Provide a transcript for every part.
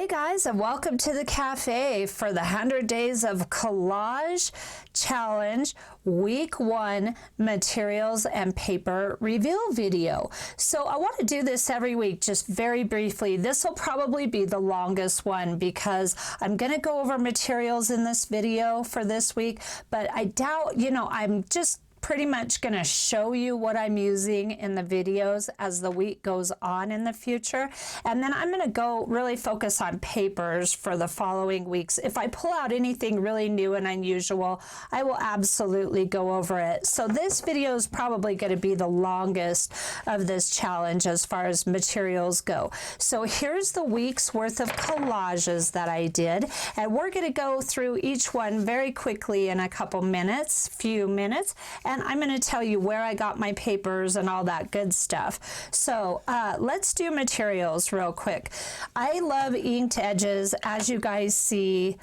Hey guys, and welcome to the cafe for the 100 Days of Collage Challenge Week 1 Materials and Paper Reveal video. So I want to do this every week, just very briefly. This will probably be the longest one because I'm going to go over materials in this video for this week, but I doubt, I'm just pretty much going to show you what I'm using in the videos as the week goes on in the future. And then I'm going to go really focus on papers for the following weeks. If I pull out anything really new and unusual, I will absolutely go over it. So this video is probably going to be the longest of this challenge as far as materials go. So here's the week's worth of collages that I did. And we're going to go through each one very quickly in a few minutes. And I'm going to tell you where I got my papers and all that good stuff. So let's do materials real quick. I love inked edges. As you guys see,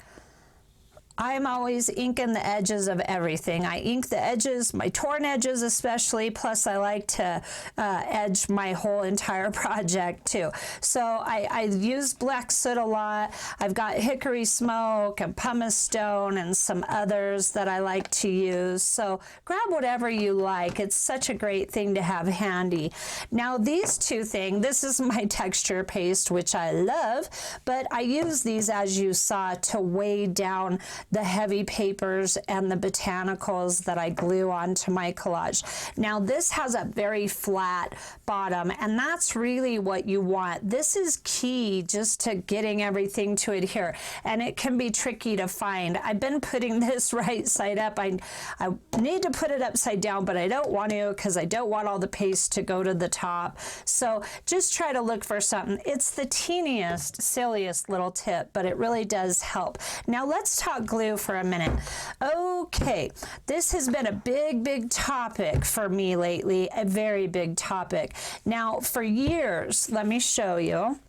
I'm always inking the edges of everything. I ink the edges, my torn edges especially, plus I like to edge my whole entire project too. So I use black soot a lot. I've got hickory smoke and pumice stone and some others that I like to use. So grab whatever you like. It's such a great thing to have handy. Now these two things, this is my texture paste, which I love, but I use these, as you saw, to weigh down the heavy papers and the botanicals that I glue onto my collage. Now this has a very flat bottom, and that's really what you want. This is key just to getting everything to adhere, and it can be tricky to find. I've been putting this right side up. I need to put it upside down, but I don't want to because I don't want all the paste to go to the top. So just try to look for something. It's the teeniest, silliest little tip, but it really does help. Now let's talk glue for a minute. Okay, this has been a big topic for me lately, a very big topic. Now for years, let me show you,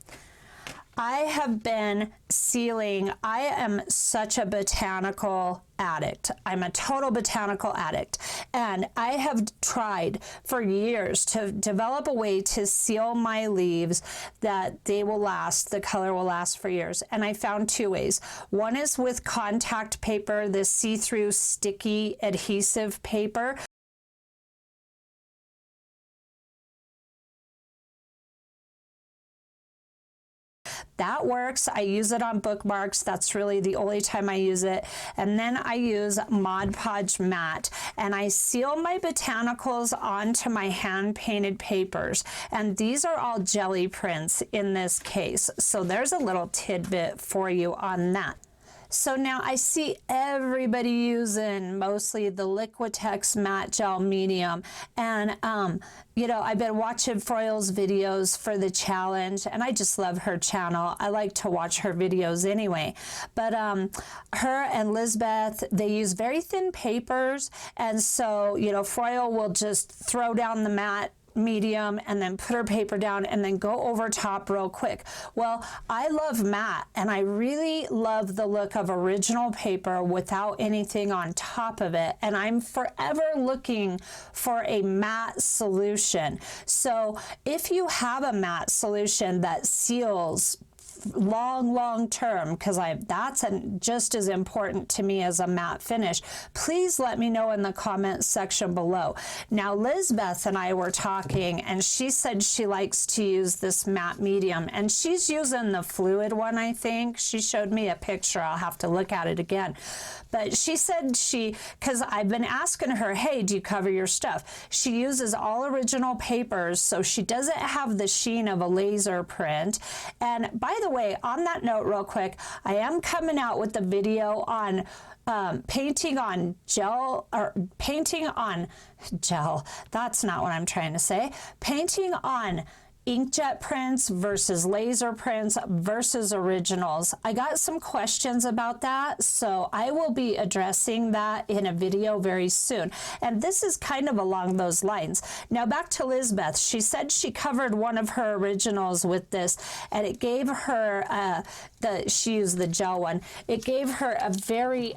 I have been sealing. I am such a botanical addict. I'm a total botanical addict, and I have tried for years to develop a way to seal my leaves that they will last, the color will last for years. And I found two ways. One is with contact paper, this see-through sticky adhesive paper. That works. I use it on bookmarks. That's really the only time I use it. And then I use Mod Podge matte, and I seal my botanicals onto my hand painted papers. And these are all jelly prints in this case. So there's a little tidbit for you on that. So now I see everybody using mostly the Liquitex matte gel medium, and I've been watching Froyle's videos for the challenge, and I just love her channel. I like to watch her videos anyway. But her and Lisbeth, they use very thin papers, and so Froyle will just throw down the matte medium and then put her paper down and then go over top real quick. Well, I love matte, and I really love the look of original paper without anything on top of it, and I'm forever looking for a matte solution. So if you have a matte solution that seals long term, because that's just as important to me as a matte finish, please let me know in the comments section below. Now Lisbeth and I were talking, and she said she likes to use this matte medium, and she's using the fluid one. I think she showed me a picture. I'll have to look at it again, but she said because I've been asking her, hey, do you cover your stuff? She uses all original papers, so she doesn't have the sheen of a laser print. And by the way, on that note real quick, I am coming out with a video on painting on gel, or painting on gel, that's not what I'm trying to say, painting on inkjet prints versus laser prints versus originals. I got some questions about that, so I will be addressing that in a video very soon. And this is kind of along those lines. Now back to Lisbeth. She said she covered one of her originals with this, and it gave her, she used the gel one, it gave her a very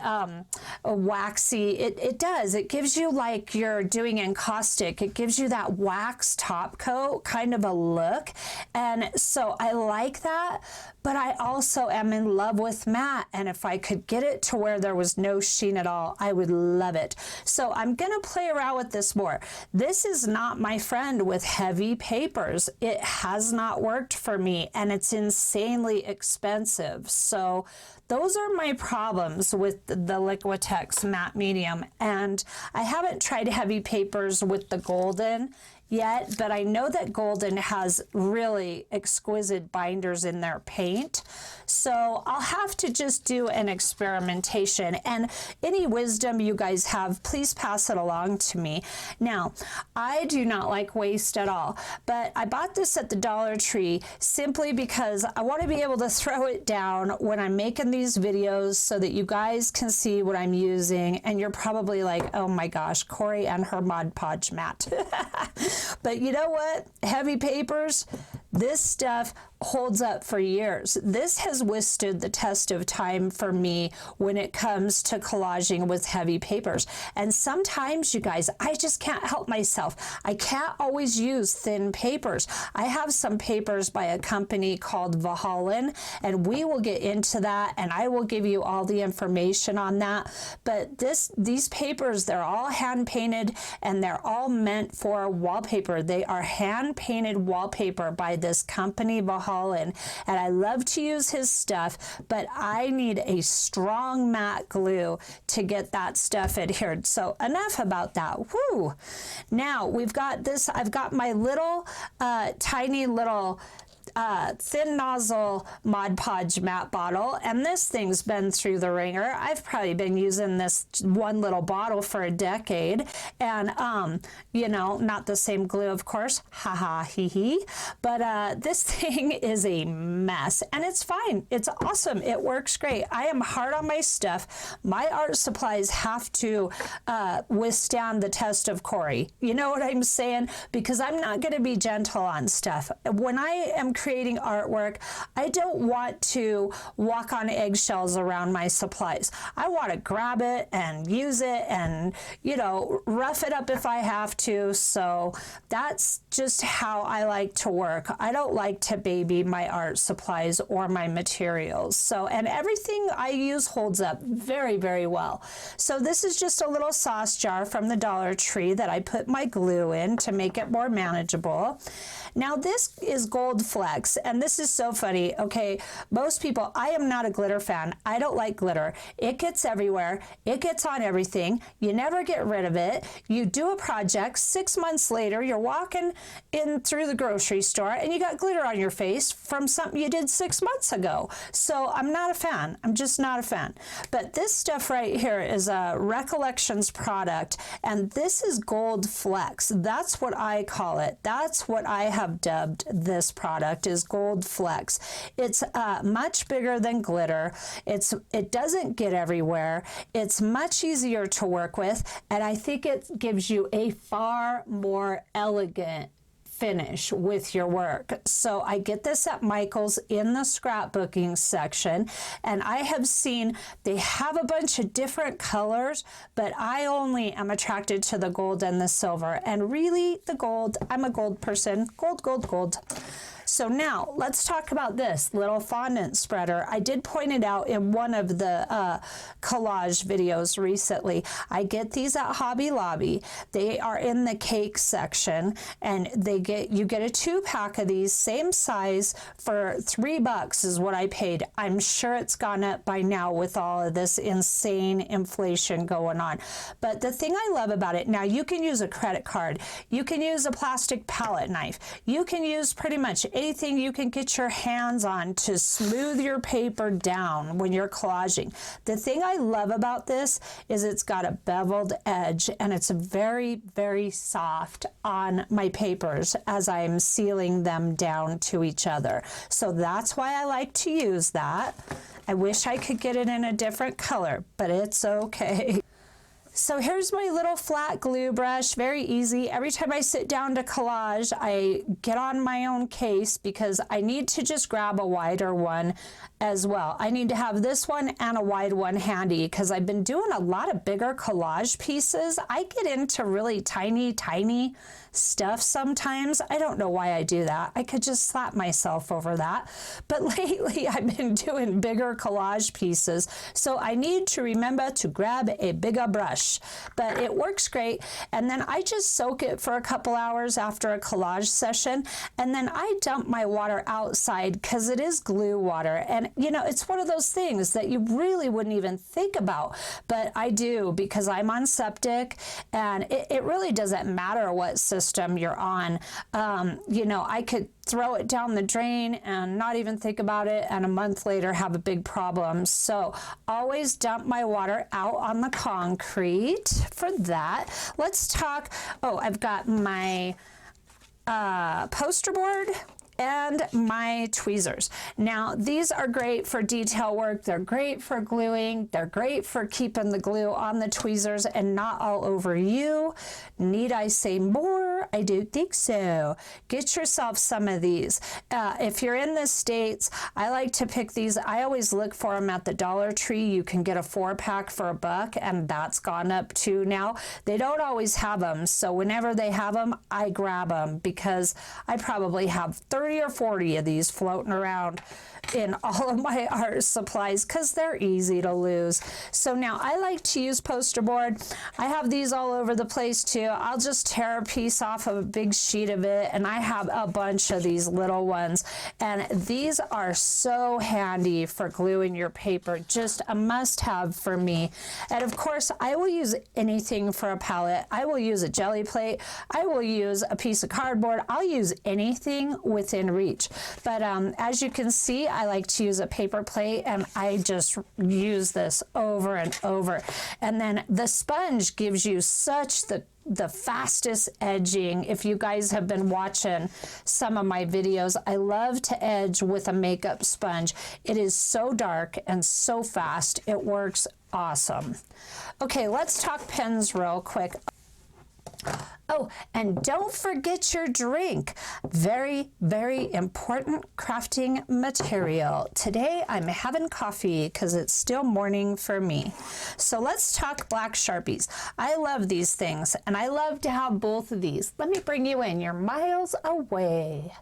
waxy, it gives you like you're doing encaustic, it gives you that wax top coat kind of a look look. And so I like that, but I also am in love with matte. And if I could get it to where there was no sheen at all, I would love it. So I'm gonna play around with this more. This is not my friend with heavy papers. It has not worked for me, and it's insanely expensive. So those are my problems with the Liquitex matte medium. And I haven't tried heavy papers with the golden yet, but I know that golden has really exquisite binders in their paint. So I'll have to just do an experimentation, and any wisdom you guys have, please pass it along to me. Now, I do not like waste at all, but I bought this at the Dollar Tree simply because I want to be able to throw it down when I'm making these videos so that you guys can see what I'm using, and you're probably like, oh my gosh, Kory and her Mod Podge mat. But you know what? Heavy papers, this stuff holds up for years. This has withstood the test of time for me when it comes to collaging with heavy papers. And sometimes, you guys, I just can't help myself. I can't always use thin papers. I have some papers by a company called Vellum, and we will get into that, and I will give you all the information on that. But these papers, they're all hand painted, and they're all meant for wallpaper. They are hand painted wallpaper by this company Vellum, and I love to use his stuff, but I need a strong matte glue to get that stuff adhered. So enough about that. Woo! Now we've got this. I've got my little tiny little thin nozzle Mod Podge matte bottle, and this thing's been through the ringer. I've probably been using this one little bottle for a decade, and you know, not the same glue, of course, haha, hee hee, but this thing is a mess, and it's fine. It's awesome. It works great. I am hard on my stuff. My art supplies have to withstand the test of Kory. You know what I'm saying? Because I'm not going to be gentle on stuff. When I am creating artwork, I don't want to walk on eggshells around my supplies. I want to grab it and use it and, you know, rough it up if I have to. So that's just how I like to work. I don't like to baby my art supplies or my materials. So, and everything I use holds up very, very well. So this is just a little sauce jar from the Dollar Tree that I put my glue in to make it more manageable. Now this is gold Flecks, and this is so funny. Okay, most people, I am not a glitter fan. I don't like glitter. It gets everywhere. It gets on everything. You never get rid of it. You do a project, 6 months later, you're walking in through the grocery store and you got glitter on your face from something you did 6 months ago. So I'm not a fan. I'm just not a fan. But this stuff right here is a Recollections product, and this is gold Flecks. That's what I call it. That's what I have dubbed this product, is gold Flecks. It's much bigger than glitter. It doesn't get everywhere. It's much easier to work with, and I think it gives you a far more elegant finish with your work. So I get this at Michael's in the scrapbooking section, and I have seen they have a bunch of different colors, but I only am attracted to the gold and the silver, and really the gold. I'm a gold person. Gold, gold, gold. So now let's talk about this little fondant spreader. I did point it out in one of the collage videos recently. I get these at Hobby Lobby. They are in the cake section, and you get a 2-pack of these, same size, for $3 is what I paid. I'm sure it's gone up by now with all of this insane inflation going on. But the thing I love about it, now you can use a credit card, you can use a plastic palette knife, you can use pretty much anything you can get your hands on to smooth your paper down when you're collaging. The thing I love about this is it's got a beveled edge, and it's very, very soft on my papers as I'm sealing them down to each other. So that's why I like to use that. I wish I could get it in a different color, but it's okay. So here's my little flat glue brush, very easy. Every time I sit down to collage, I get on my own case because I need to just grab a wider one as well. I need to have this one and a wide one handy because I've been doing a lot of bigger collage pieces. I get into really tiny stuff sometimes. I don't know why I do that. I could just slap myself over that. But lately I've been doing bigger collage pieces. So I need to remember to grab a bigger brush, but it works great. And then I just soak it for a couple hours after a collage session. And then I dump my water outside because it is glue water. And you know, it's one of those things that you really wouldn't even think about, but I do because I'm on septic, and it really doesn't matter what system you're on. You know, I could throw it down the drain and not even think about it, and a month later have a big problem. So always dump my water out on the concrete for that. Let's talk, oh, I've got my poster board and my tweezers. Now, these are great for detail work. They're great for gluing. They're great for keeping the glue on the tweezers and not all over you. Need I say more? I do think so. Get yourself some of these. If you're in the States, I like to pick these. I always look for them at the Dollar Tree. You can get a 4-pack for $1, and that's gone up too now. They don't always have them, so whenever they have them, I grab them because I probably have 30 or 40 of these floating around in all of my art supplies because they're easy to lose. So now I like to use poster board. I have these all over the place too. I'll just tear a piece off of a big sheet of it, and I have a bunch of these little ones, and these are so handy for gluing your paper. Just a must-have for me. And of course, I will use anything for a palette. I will use a jelly plate. I will use a piece of cardboard. I'll use anything within reach. But as you can see, I like to use a paper plate, and I just use this over and over. And then the sponge gives you such the fastest edging. If you guys have been watching some of my videos, I love to edge with a makeup sponge. It is so dark and so fast. It works awesome. Okay, let's talk pens real quick. Oh, and don't forget your drink. Very, very important crafting material. Today I'm having coffee because it's still morning for me. So let's talk black Sharpies. I love these things, and I love to have both of these. Let me bring you in. You're miles away.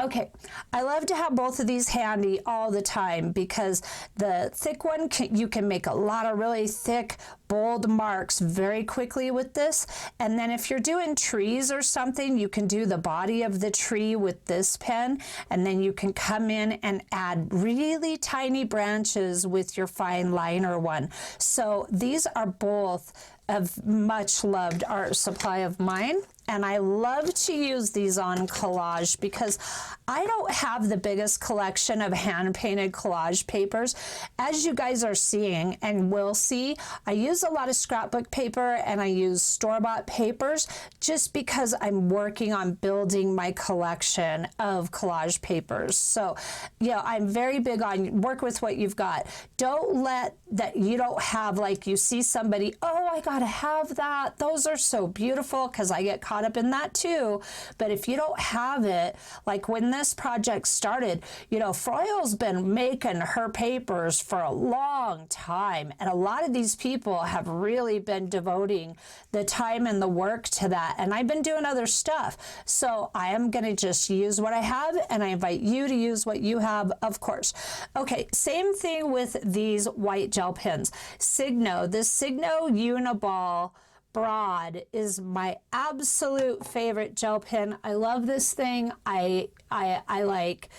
Okay, I love to have both of these handy all the time because the thick one, you can make a lot of really thick, bold marks very quickly with this. And then if you're doing trees or something, you can do the body of the tree with this pen, and then you can come in and add really tiny branches with your fine liner one. So these are both a much loved art supply of mine. And I love to use these on collage because I don't have the biggest collection of hand-painted collage papers. As you guys are seeing and will see, I use a lot of scrapbook paper and I use store-bought papers just because I'm working on building my collection of collage papers. So, yeah, I'm very big on work with what you've got. Don't let that you don't have, like you see somebody, oh, I gotta have that. Those are so beautiful, because I get caught up in that too. But if you don't have it, like when this project started, you know, Froyle's been making her papers for a long time, and a lot of these people have really been devoting the time and the work to that, and I've been doing other stuff. So I am going to just use what I have, and I invite you to use what you have, of course. Okay, same thing with these white gel pens. Signo, this Signo Uniball Broad is my absolute favorite gel pen. I love this thing. I like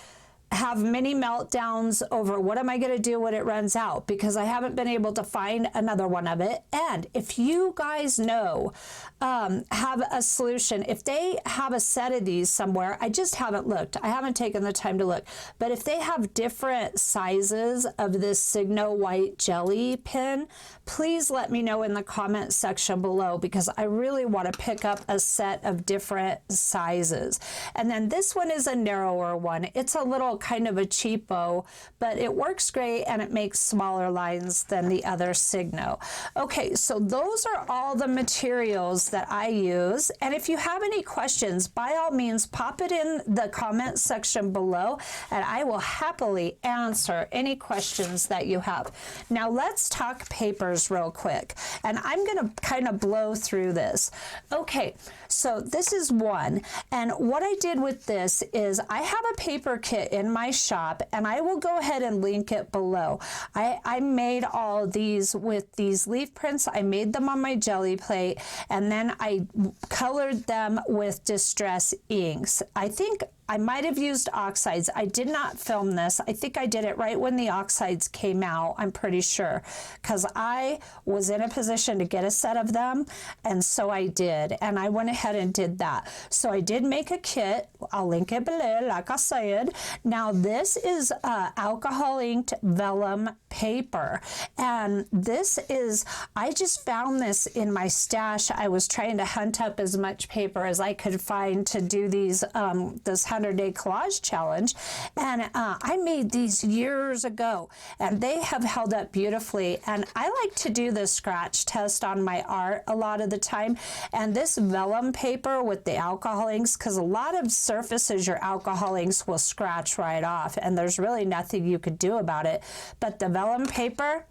have many meltdowns over what am I going to do when it runs out, because I haven't been able to find another one of it. And if you guys know, have a solution, if they have a set of these somewhere, I just haven't looked. I haven't taken the time to look. But if they have different sizes of this Signo white jelly pen, please let me know in the comment section below, because I really want to pick up a set of different sizes. And then this one is a narrower one. It's a little kind of a cheapo, but it works great and it makes smaller lines than the other Signo. Okay, so those are all the materials that I use. And if you have any questions, by all means, pop it in the comment section below and I will happily answer any questions that you have. Now let's talk papers real quick. And I'm gonna kind of blow through this. Okay, so this is one. And what I did with this is I have a paper kit in my shop and I will go ahead and link it below. I made all these with these leaf prints. I made them on my jelly plate and then I colored them with distress inks. I think I might have used oxides. I did not film this. I think I did it right when the oxides came out, I'm pretty sure, because I was in a position to get a set of them, and so I did, and I went ahead and did that. So I did make a kit. I'll link it below, like I said. Now this is alcohol inked vellum paper, and this is, I just found this in my stash. I was trying to hunt up as much paper as I could find to do these this 100-day collage challenge, and I made these years ago and they have held up beautifully. And I like to do the scratch test on my art a lot of the time, and this vellum paper with the alcohol inks, because a lot of surfaces your alcohol inks will scratch right off and there's really nothing you could do about it, but the vellum paper,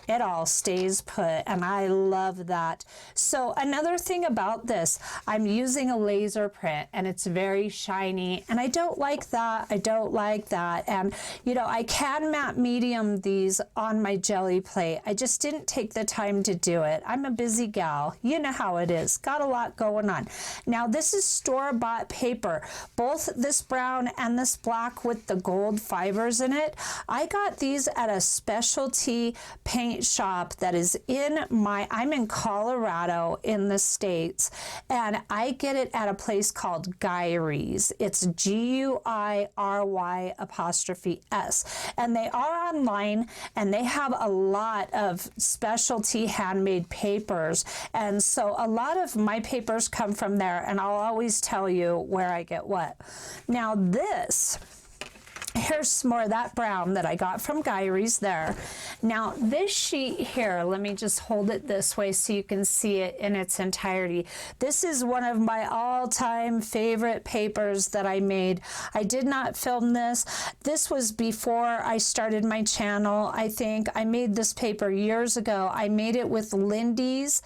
it all stays put, and I love that. So another thing about this, I'm using a laser print and it's very shiny, and I don't like that. I don't like that. And you know, I can matte medium these on my jelly plate. I just didn't take the time to do it. I'm a busy gal. You know how it is. Got a lot going on. Now this is store-bought paper, both this brown and this black with the gold fibers in it. I got these at a specialty paint shop that is I'm in Colorado in the States, and I get it at a place called Kory's. It's Guyry''S, and they are online and they have a lot of specialty handmade papers, and so a lot of my papers come from there, and I'll always tell you where I get what. Now here's some more of that brown that I got from Kory's there. Now this sheet here, let me just hold it this way so you can see it in its entirety. This is one of my all-time favorite papers that I made. I did not film this. This was before I started my channel. I think I made this paper years ago. I made it with Lindy's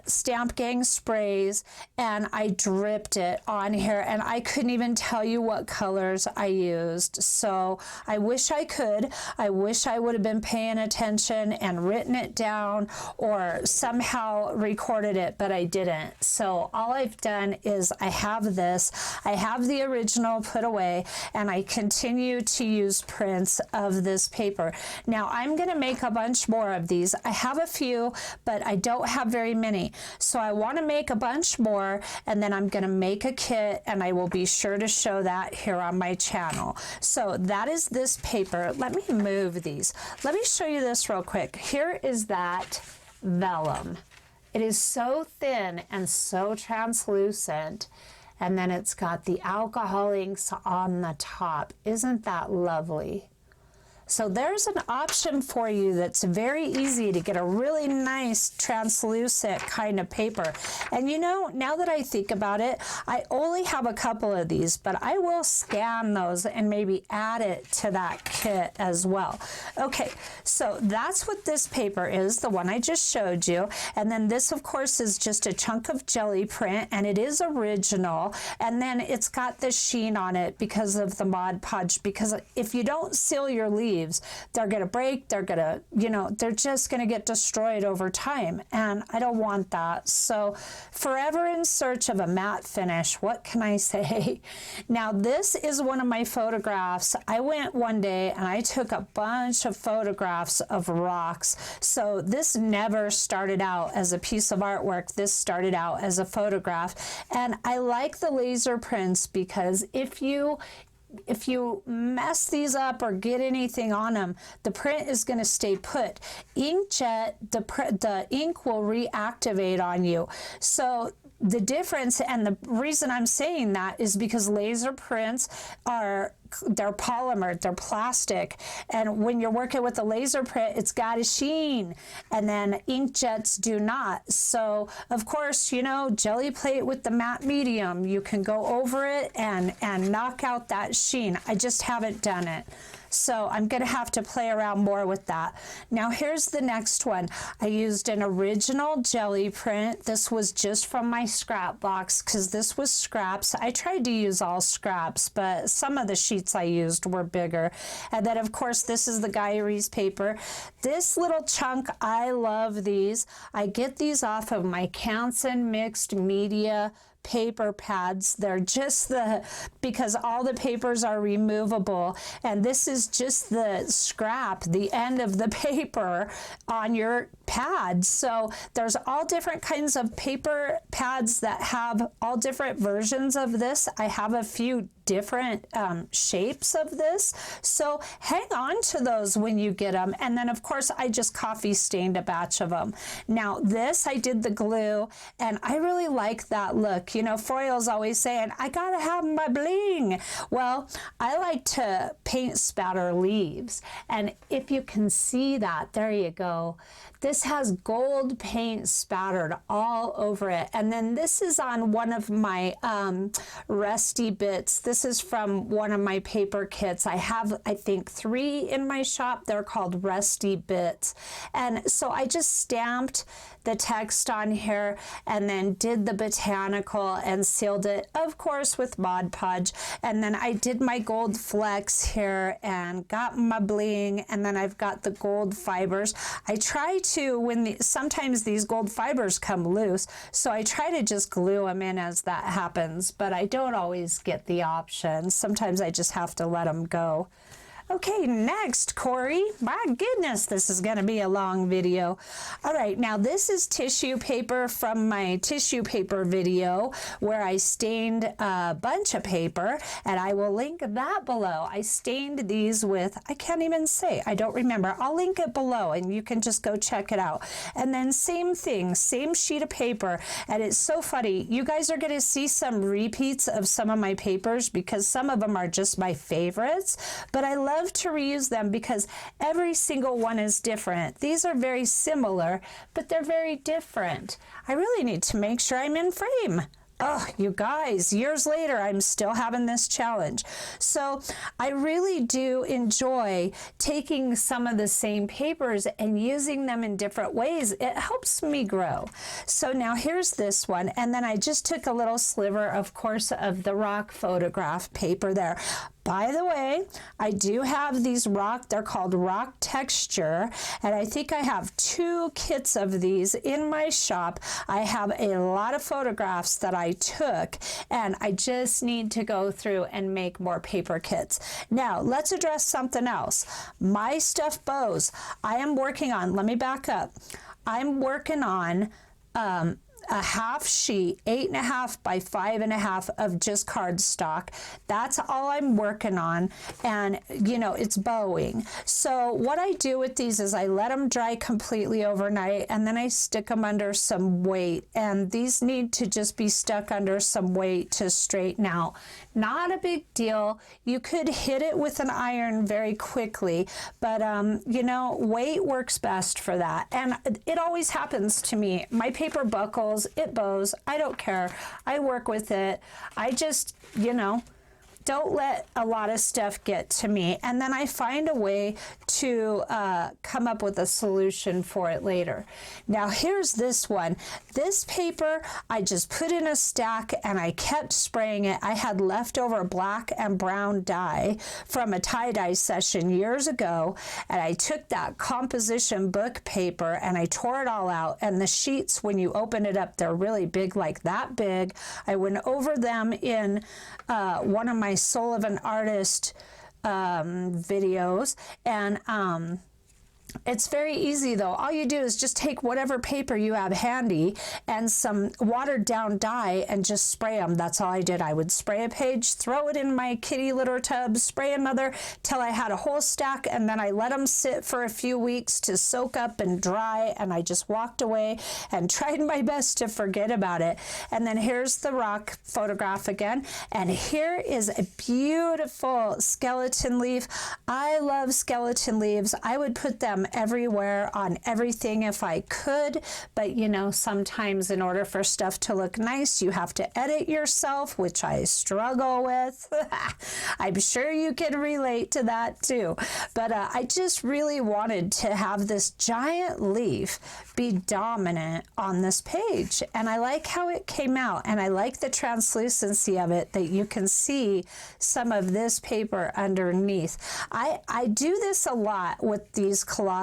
Stamp Gang sprays, and I dripped it on here, and I couldn't even tell you what colors I used. So I wish I could. I wish I would have been paying attention and written it down or somehow recorded it, but I didn't. So all I've done is I have this. I have the original put away, and I continue to use prints of this paper. Now I'm going to make a bunch more of these. I have a few, but I don't have very many. So I want to make a bunch more, and then I'm going to make a kit, and I will be sure to show that here on my channel. So that is this paper. Let me move these. Let me show you this real quick. Here is that vellum. It is so thin and so translucent, and then it's got the alcohol inks on the top. Isn't that lovely? So there's an option for you that's very easy to get a really nice translucent kind of paper. And you know, now that I think about it, I only have a couple of these, but I will scan those and maybe add it to that kit as well. Okay, so that's what this paper is, the one I just showed you. And then this, of course, is just a chunk of jelly print, and it is original. And then it's got the sheen on it because of the Mod Podge, because if you don't seal your leaves, they're going to break, they're going to, you know, they're just going to get destroyed over time, and I don't want that. So forever in search of a matte finish, what can I say? Now this is one of my photographs. I went one day and I took a bunch of photographs of rocks. So this never started out as a piece of artwork. This started out as a photograph, and I like the laser prints because if you mess these up or get anything on them, the print is going to stay put. Inkjet, the ink will reactivate on you. So the difference, and the reason I'm saying that is because laser prints they're polymer, they're plastic, and when you're working with a laser print, it's got a sheen, and then inkjets do not. So of course, you know, jelly plate with the matte medium, you can go over it and knock out that sheen. I just haven't done it. So I'm going to have to play around more with that. Now here's the next one. I used an original jelly print. This was just from my scrap box because this was scraps. I tried to use all scraps, but some of the sheets I used were bigger. And then of course this is the Guyries paper. This little chunk, I love these. I get these off of my Canson mixed media paper pads. They're just because all the papers are removable, and this is just the scrap, the end of the paper on your pad. So there's all different kinds of paper pads that have all different versions of this. I have a few different shapes of this, so hang on to those when you get them. And then of course I just coffee stained a batch of them. Now this, I did the glue, and I really like that look. You know, Froyle's always saying, I gotta have my bling. Well, I like to paint spatter leaves, and if you can see that, there you go. This has gold paint spattered all over it. And then this is on one of my rusty bits. This is from one of my paper kits. I have, I think, 3 in my shop. They're called rusty bits. And so I just stamped the text on here and then did the botanical and sealed it, of course, with Mod Podge. And then I did my gold flecks here and got my bling, and then I've got the gold fibers. I try to, sometimes these gold fibers come loose, so I try to just glue them in as that happens, but I don't always get the option. Sometimes I just have to let them go. Okay, next, Kory. My goodness, this is going to be a long video. All right, now this is tissue paper from my tissue paper video where I stained a bunch of paper, and I will link that below. I stained these with, I can't even say, I don't remember. I'll link it below, and you can just go check it out. And then same thing, same sheet of paper, and it's so funny. You guys are going to see some repeats of some of my papers because some of them are just my favorites, but I love to reuse them because every single one is different. These are very similar, but they're very different. I really need to make sure I'm in frame. Oh, you guys, years later, I'm still having this challenge. So I really do enjoy taking some of the same papers and using them in different ways. It helps me grow. So now here's this one. And then I just took a little sliver, of course, of the rock photograph paper there. By the way, I do have these rock, they're called rock texture, and I think I have 2 kits of these in my shop. I have a lot of photographs that I took, and I just need to go through and make more paper kits. Now, let's address something else. My stuffed bows, I am working on, let me back up. I'm working on a half sheet, 8.5 by 5.5 of just cardstock. That's all I'm working on, and you know, it's bowing. So what I do with these is I let them dry completely overnight, and then I stick them under some weight, and these need to just be stuck under some weight to straighten out. Not a big deal. You could hit it with an iron very quickly, but you know, weight works best for that, and it always happens to me. My paper buckles, it bows, I don't care. I work with it. I just, you know, don't let a lot of stuff get to me, and then I find a way to come up with a solution for it later. Now here's this one. This paper I just put in a stack and I kept spraying it. I had leftover black and brown dye from a tie-dye session years ago, and I took that composition book paper and I tore it all out, and the sheets, when you open it up, they're really big, like that big. I went over them in one of my Soul of an Artist videos, and It's very easy though. All you do is just take whatever paper you have handy and some watered down dye and just spray them. That's all I did. I would spray a page, throw it in my kitty litter tub, spray another till I had a whole stack, and then I let them sit for a few weeks to soak up and dry, and I just walked away and tried my best to forget about it. And then here's the rock photograph again, and here is a beautiful skeleton leaf. I love skeleton leaves. I would put them everywhere on everything if I could, but you know, sometimes in order for stuff to look nice, you have to edit yourself, which I struggle with. I'm sure you can relate to that too. But I just really wanted to have this giant leaf be dominant on this page, and I like how it came out, and I like the translucency of it, that you can see some of this paper underneath. I do this a lot with these collages.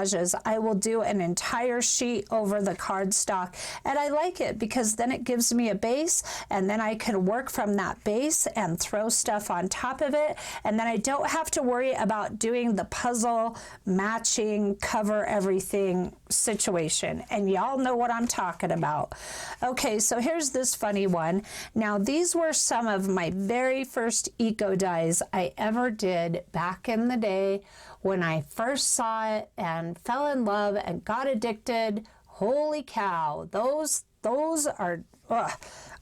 I will do an entire sheet over the cardstock, and I like it because then it gives me a base, and then I can work from that base and throw stuff on top of it, and then I don't have to worry about doing the puzzle matching cover everything situation, and y'all know what I'm talking about. Okay, so here's this funny one. Now these were some of my very first eco dyes I ever did back in the day when I first saw it and fell in love and got addicted. Holy cow, those are,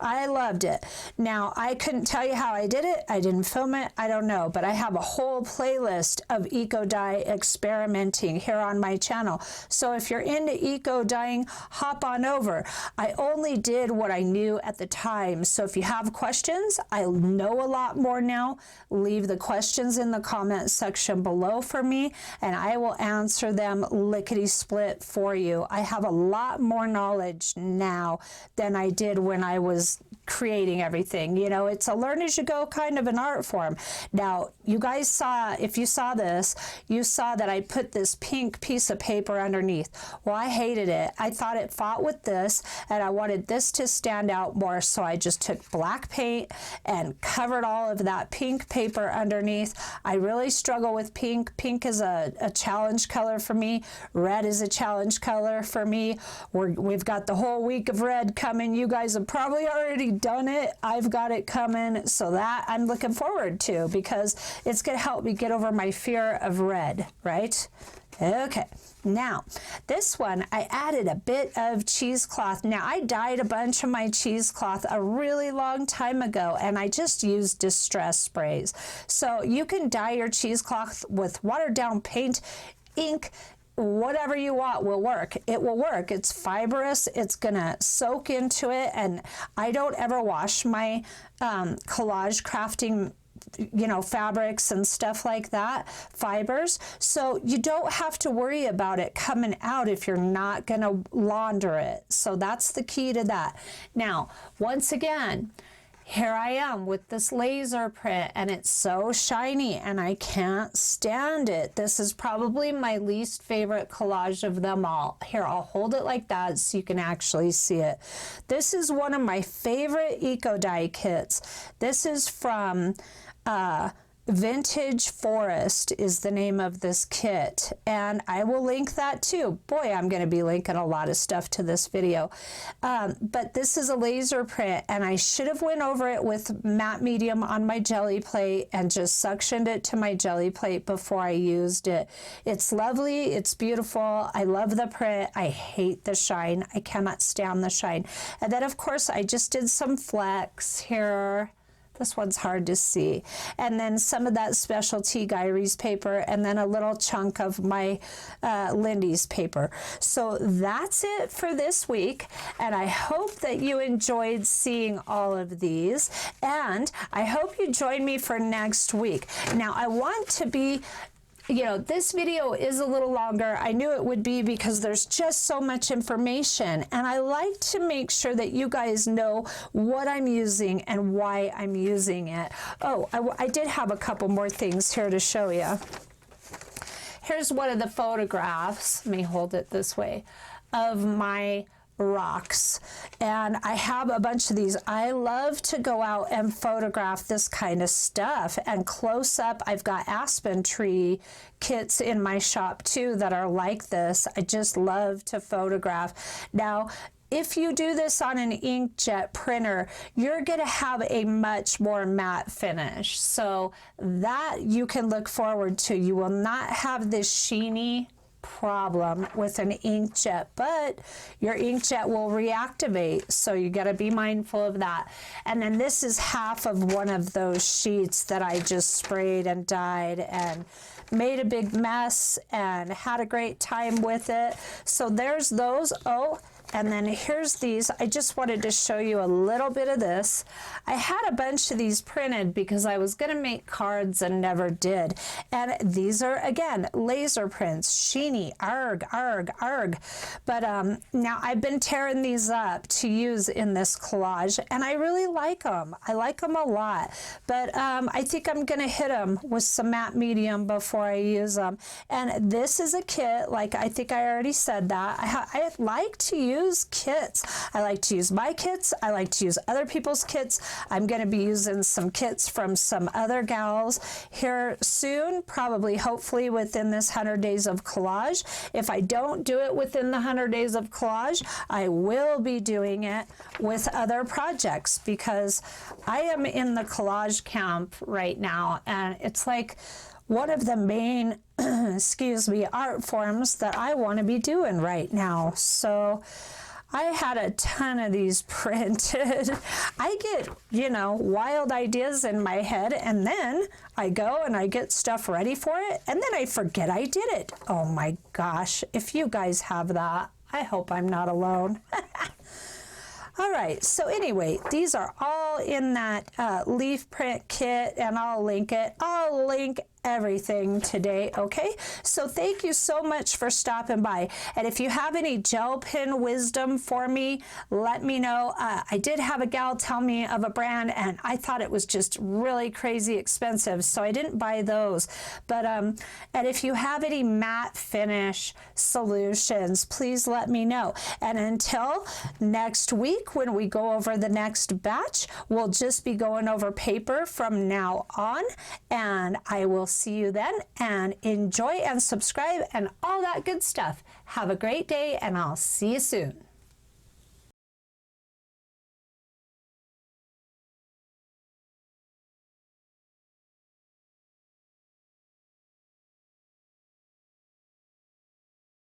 I loved it. Now, I couldn't tell you how I did it. I didn't film it. I don't know. But I have a whole playlist of eco dye experimenting here on my channel. So if you're into eco dyeing, hop on over. I only did what I knew at the time. So if you have questions, I know a lot more now. Leave the questions in the comment section below for me, and I will answer them lickety-split for you. I have a lot more knowledge now than I did when I was creating everything. You know, it's a learn as you go kind of an art form. Now, you guys saw, if you saw this, you saw that I put this pink piece of paper underneath. Well, I hated it. I thought it fought with this, and I wanted this to stand out more, so I just took black paint and covered all of that pink paper underneath. I really struggle with pink. Pink is a challenge color for me. Red is a challenge color for me. We've got the whole week of red coming. You guys have probably already done it. I've got it coming, so that I'm looking forward to, because it's going to help me get over my fear of red, right? Okay, now this one I added a bit of cheesecloth. Now I dyed a bunch of my cheesecloth a really long time ago, and I just used distress sprays. So you can dye your cheesecloth with watered down paint, ink, whatever you want will work. It will work. It's fibrous. It's gonna soak into it, and I don't ever wash my collage crafting, you know, fabrics and stuff like that, fibers. So you don't have to worry about it coming out if you're not gonna launder it. So that's the key to that. Now, once again, here I am with this laser print, and it's so shiny and I can't stand it. This is probably my least favorite collage of them all. Here, I'll hold it like that so you can actually see it. This is one of my favorite eco dye kits. This is from Vintage Forest is the name of this kit, and I will link that too. Boy, I'm going to be linking a lot of stuff to this video. But this is a laser print, and I should have went over it with matte medium on my jelly plate and just suctioned it to my jelly plate before I used it. It's lovely. It's beautiful. I love the print. I hate the shine. I cannot stand the shine. And then, of course, I just did some Flecks here. This one's hard to see. And then some of that specialty Gyrie's paper, and then a little chunk of my Lindy's paper. So that's it for this week, and I hope that you enjoyed seeing all of these, and I hope you join me for next week. Now, I want to be, you know, this video is a little longer. I knew it would be because there's just so much information, and I like to make sure that you guys know what I'm using and why I'm using it. Oh, I did have a couple more things here to show you. Here's one of the photographs, let me hold it this way, of my rocks. And I have a bunch of these. I love to go out and photograph this kind of stuff. And close up, I've got aspen tree kits in my shop too that are like this. I just love to photograph. Now, if you do this on an inkjet printer, you're going to have a much more matte finish. So that you can look forward to. You will not have this sheeny problem with an inkjet, but your inkjet will reactivate, so you got to be mindful of that. And then this is half of one of those sheets that I just sprayed and dyed and made a big mess and had a great time with it. So there's those. Oh, and then here's these. I just wanted to show you a little bit of this. I had a bunch of these printed because I was going to make cards and never did. And these are, again, laser prints, sheeny, arg, arg, arg. But now I've been tearing these up to use in this collage, and I really like them. I like them a lot. But I think I'm going to hit them with some matte medium before I use them. And this is a kit, like I think I already said that. I like to use kits. I like to use my kits. I like to use other people's kits. I'm going to be using some kits from some other gals here soon, probably hopefully within this 100 days of collage. If I don't do it within the 100 days of collage, I will be doing it with other projects because I am in the collage camp right now, and it's like one of the main excuse me, art forms that I want to be doing right now. So I had a ton of these printed. I get, you know, wild ideas in my head, and then I go and I get stuff ready for it, and then I forget I did it. Oh my gosh, if you guys have that, I hope I'm not alone. All right, so anyway, these are all in that leaf print kit, and I'll link it. I'll link everything today, okay? So thank you so much for stopping by. And if you have any gel pen wisdom for me, let me know. I did have a gal tell me of a brand, and I thought it was just really crazy expensive, so I didn't buy those. But and if you have any matte finish solutions, please let me know. And until next week, when we go over the next batch, we'll just be going over paper from now on, and I will see you then, and enjoy and subscribe and all that good stuff. Have a great day, and I'll see you soon.